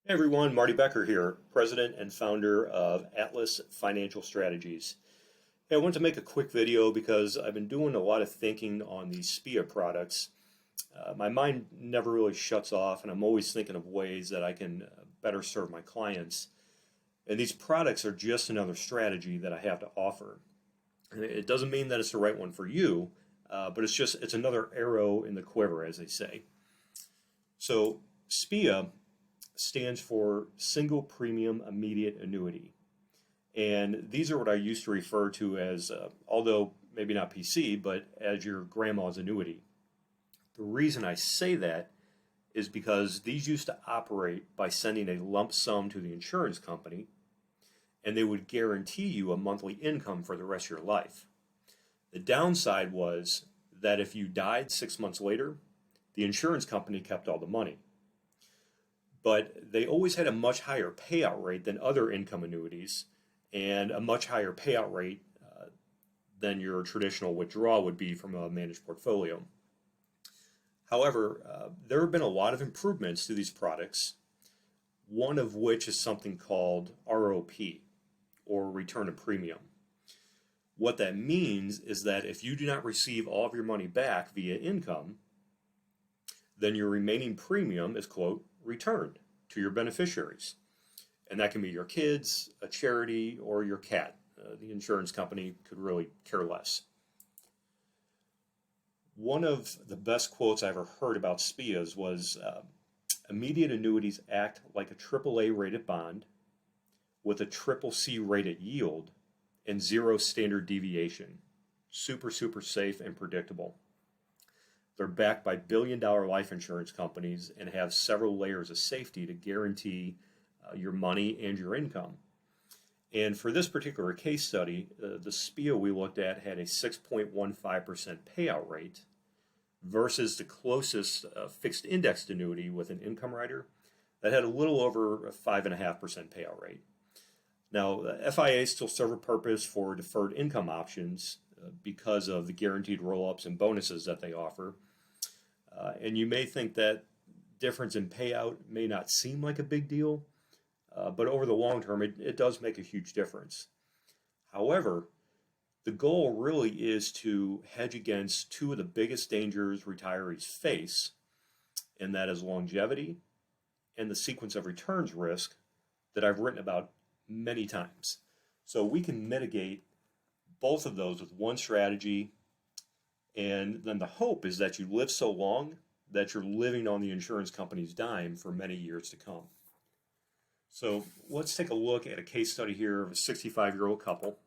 Hey everyone, Marty Becker here, President and founder of Atlas Financial Strategies. Hey, I wanted to make a quick video because I've been doing a lot of thinking on these SPIA products. My mind never really shuts off, and I'm always thinking of ways that I can better serve my clients. And these products are just another strategy that I have to offer. And it doesn't mean that it's the right one for you, but it's another arrow in the quiver, as they say. So SPIA stands for Single Premium Immediate Annuity. And these are what I used to refer to as, although maybe not PC, but as your grandma's annuity. The reason I say that is because these used to operate by sending a lump sum to the insurance company, and they would guarantee you a monthly income for the rest of your life. The downside was that if you died 6 months later, the insurance company kept all the money. But they always had a much higher payout rate than other income annuities, and a much higher payout rate than your traditional withdrawal would be from a managed portfolio. However, there have been a lot of improvements to these products, one of which is something called ROP, or return of premium. What that means is that if you do not receive all of your money back via income, then your remaining premium is, quote, returned to your beneficiaries. And that can be your kids, a charity, or your cat. The insurance company could really care less. One of the best quotes I ever heard about SPIAs was, immediate annuities act like a AAA rated bond with a CCC rated yield and zero standard deviation. Super, super safe and predictable. They're backed by billion-dollar life insurance companies and have several layers of safety to guarantee your money and your income. And for this particular case study, the SPIA we looked at had a 6.15% payout rate versus the closest fixed indexed annuity with an income rider that had a little over a 5.5% payout rate. Now, FIAs still serve a purpose for deferred income options because of the guaranteed roll-ups and bonuses that they offer. And you may think that difference in payout may not seem like a big deal, but over the long term, it does make a huge difference. However, the goal really is to hedge against two of the biggest dangers retirees face, and that is longevity and the sequence of returns risk that I've written about many times. So we can mitigate both of those with one strategy. And then the hope is that you live so long that you're living on the insurance company's dime for many years to come. So let's take a look at a case study here of a 65-year-old couple.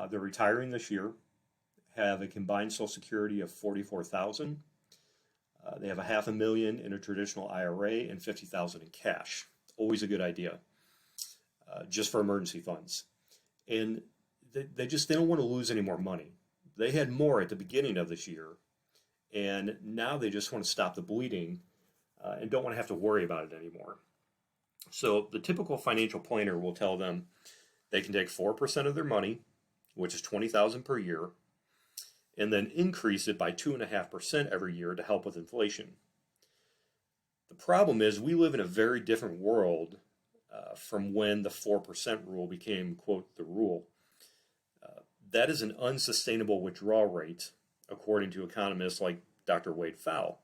They're retiring this year, have a combined Social Security of $44,000. They have $500,000 in a traditional IRA and $50,000 in cash. Always a good idea, just for emergency funds. And they don't want to lose any more money. They had more at the beginning of this year, and now they just want to stop the bleeding and don't want to have to worry about it anymore. So the typical financial planner will tell them they can take 4% of their money, which is $20,000 per year, and then increase it by 2.5% every year to help with inflation. The problem is we live in a very different world from when the 4% rule became, quote, the rule. That is an unsustainable withdrawal rate, according to economists like Dr. Wade Pfau.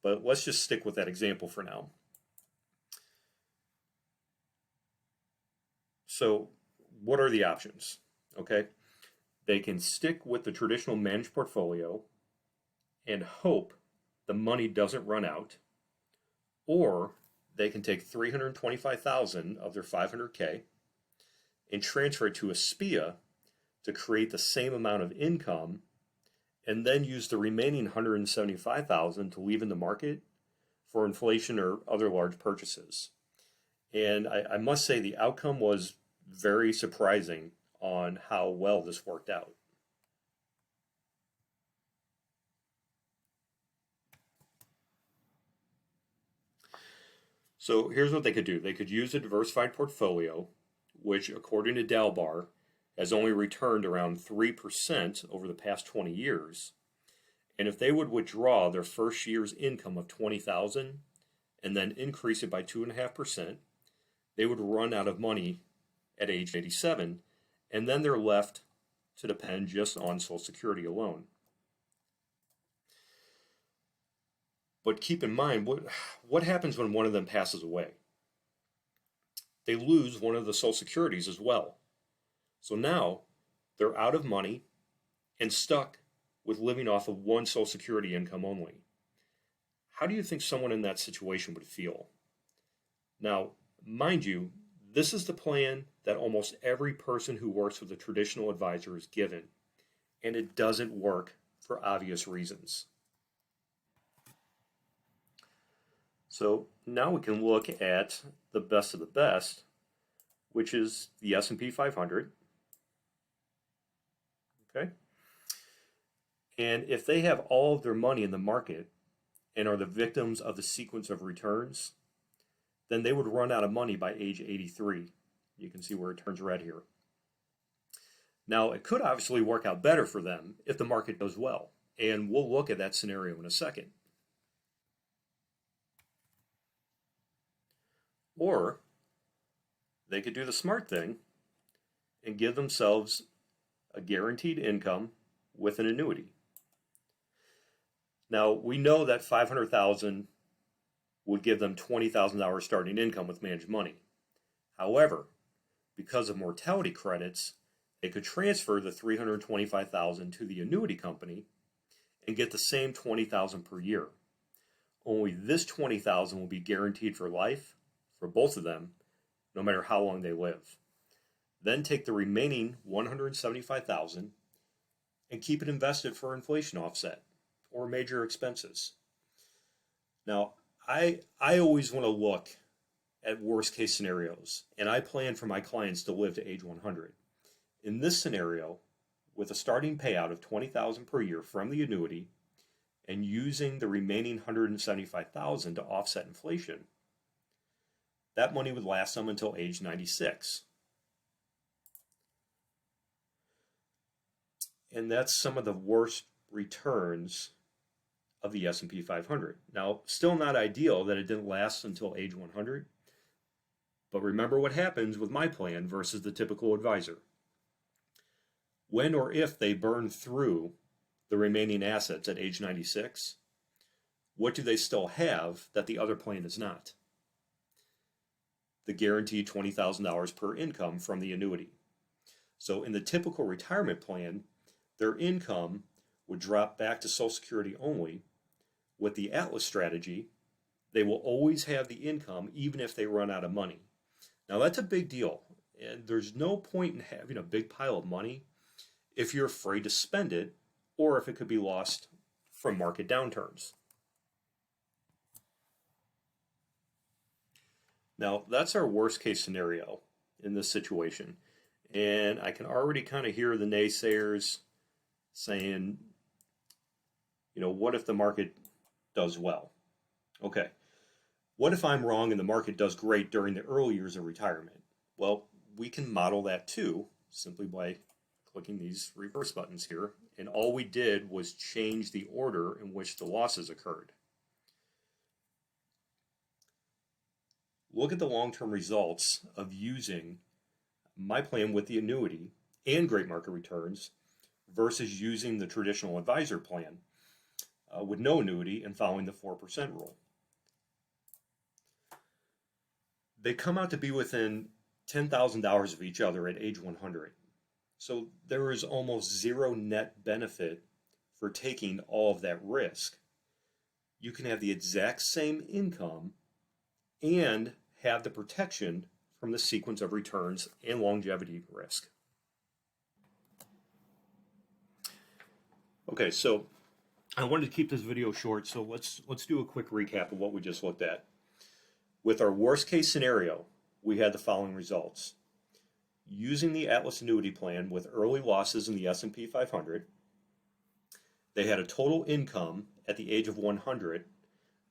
But let's just stick with that example for now. So what are the options? Okay, they can stick with the traditional managed portfolio and hope the money doesn't run out, or they can take $325,000 of their $500K and transfer it to a SPIA to create the same amount of income, and then use the remaining $175,000 to leave in the market for inflation or other large purchases. And I must say the outcome was very surprising on how well this worked out. So here's what they could do. They could use a diversified portfolio, which according to Dalbar has only returned around 3% over the past 20 years. And if they would withdraw their first year's income of $20,000 and then increase it by 2.5%, they would run out of money at age 87, and then they're left to depend just on Social Security alone. But keep in mind, what happens when one of them passes away? They lose one of the Social Securities as well. So now they're out of money and stuck with living off of one Social Security income only. How do you think someone in that situation would feel? Now, mind you, this is the plan that almost every person who works with a traditional advisor is given, and it doesn't work for obvious reasons. So now we can look at the best of the best, which is the S&P 500. Okay? And if they have all of their money in the market and are the victims of the sequence of returns, then they would run out of money by age 83. You can see where it turns red here. Now, it could obviously work out better for them if the market does well, and we'll look at that scenario in a second. Or they could do the smart thing and give themselves a guaranteed income with an annuity. Now, we know that $500,000 would give them $20,000 starting income with managed money. However, because of mortality credits, they could transfer the $325,000 to the annuity company and get the same $20,000 per year. Only this $20,000 will be guaranteed for life for both of them, no matter how long they live. Then take the remaining $175,000 and keep it invested for inflation offset or major expenses. Now, I always want to look at worst case scenarios, and I plan for my clients to live to age 100. In this scenario, with a starting payout of $20,000 per year from the annuity and using the remaining $175,000 to offset inflation, that money would last them until age 96. And that's some of the worst returns of the S&P 500. Now, still not ideal that it didn't last until age 100, but remember what happens with my plan versus the typical advisor. When or if they burn through the remaining assets at age 96, what do they still have that the other plan is not? The guaranteed $20,000 per income from the annuity. So in the typical retirement plan, their income would drop back to Social Security only. With the Atlas strategy, they will always have the income even if they run out of money. Now that's a big deal, and there's no point in having a big pile of money if you're afraid to spend it or if it could be lost from market downturns. Now that's our worst case scenario in this situation, and I can already kind of hear the naysayers saying, what if the market does well? Okay, what if I'm wrong and the market does great during the early years of retirement? Well, we can model that too, simply by clicking these reverse buttons here, and all we did was change the order in which the losses occurred. Look at the long-term results of using my plan with the annuity and great market returns versus using the traditional advisor plan with no annuity and following the 4% rule. They come out to be within $10,000 of each other at age 100. So there is almost zero net benefit for taking all of that risk. You can have the exact same income and have the protection from the sequence of returns and longevity risk. Okay, so I wanted to keep this video short, so let's do a quick recap of what we just looked at. With our worst case scenario, we had the following results. Using the Atlas annuity plan with early losses in the S&P 500, they had a total income at the age of 100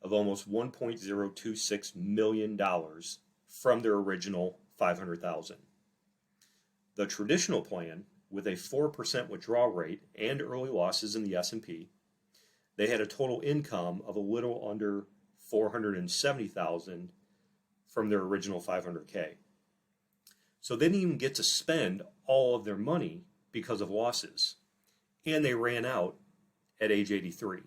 of almost $1.026 million from their original $500,000. The traditional plan, with a 4% withdrawal rate and early losses in the S&P, they had a total income of a little under $470,000 from their original $500K. So they didn't even get to spend all of their money because of losses. And they ran out at age 83.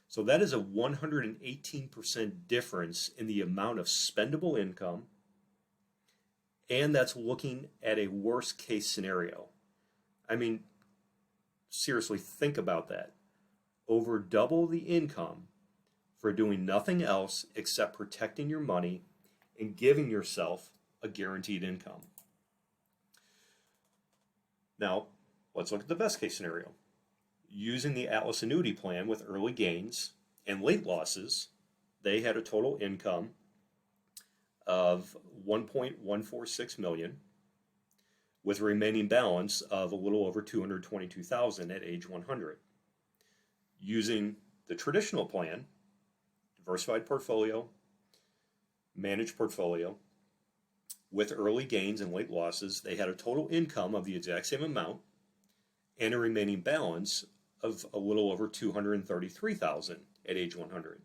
So that is a 118% difference in the amount of spendable income, and that's looking at a worst case scenario. I mean, seriously, think about that. Over double the income for doing nothing else except protecting your money and giving yourself a guaranteed income. Now, let's look at the best case scenario. Using the Atlas annuity plan with early gains and late losses, they had a total income of $1.146 million with a remaining balance of a little over $222,000 at age 100. Using the traditional plan, diversified portfolio, managed portfolio, with early gains and late losses, they had a total income of the exact same amount and a remaining balance of a little over $233,000 at age 100.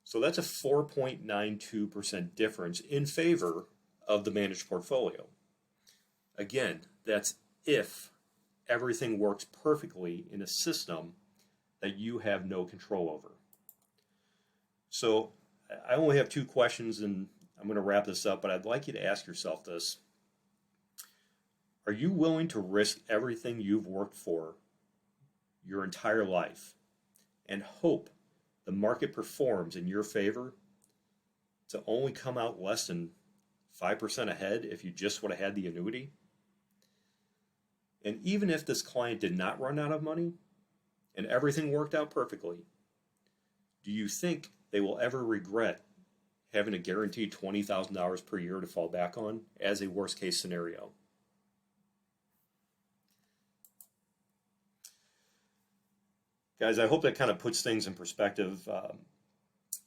So that's a 4.92% difference in favor of the managed portfolio. Again, that's if everything works perfectly in a system that you have no control over. So I only have 2 questions and I'm going to wrap this up, but I'd like you to ask yourself this. Are you willing to risk everything you've worked for your entire life and hope the market performs in your favor to only come out less than 5% ahead if you just would have had the annuity? And even if this client did not run out of money and everything worked out perfectly, do you think they will ever regret having a guaranteed $20,000 per year to fall back on as a worst case scenario? Guys, I hope that kind of puts things in perspective,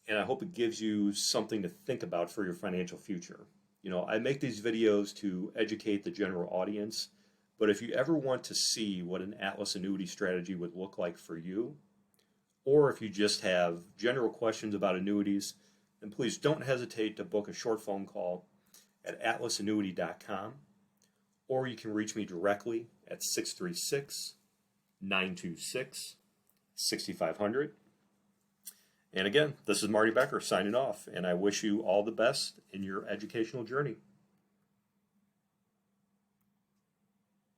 and I hope it gives you something to think about for your financial future. You know, I make these videos to educate the general audience, but if you ever want to see what an Atlas annuity strategy would look like for you, or if you just have general questions about annuities, then please don't hesitate to book a short phone call at atlasannuity.com, or you can reach me directly at 636-926-6500. And again, this is Marty Becker signing off, and I wish you all the best in your educational journey.